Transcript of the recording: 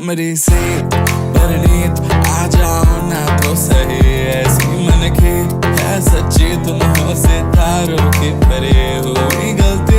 मेरी सी परनीत आ जाओ ना तो सही, ऐसी मन की है सच्ची तुम हो सितारों की परे हुई गलती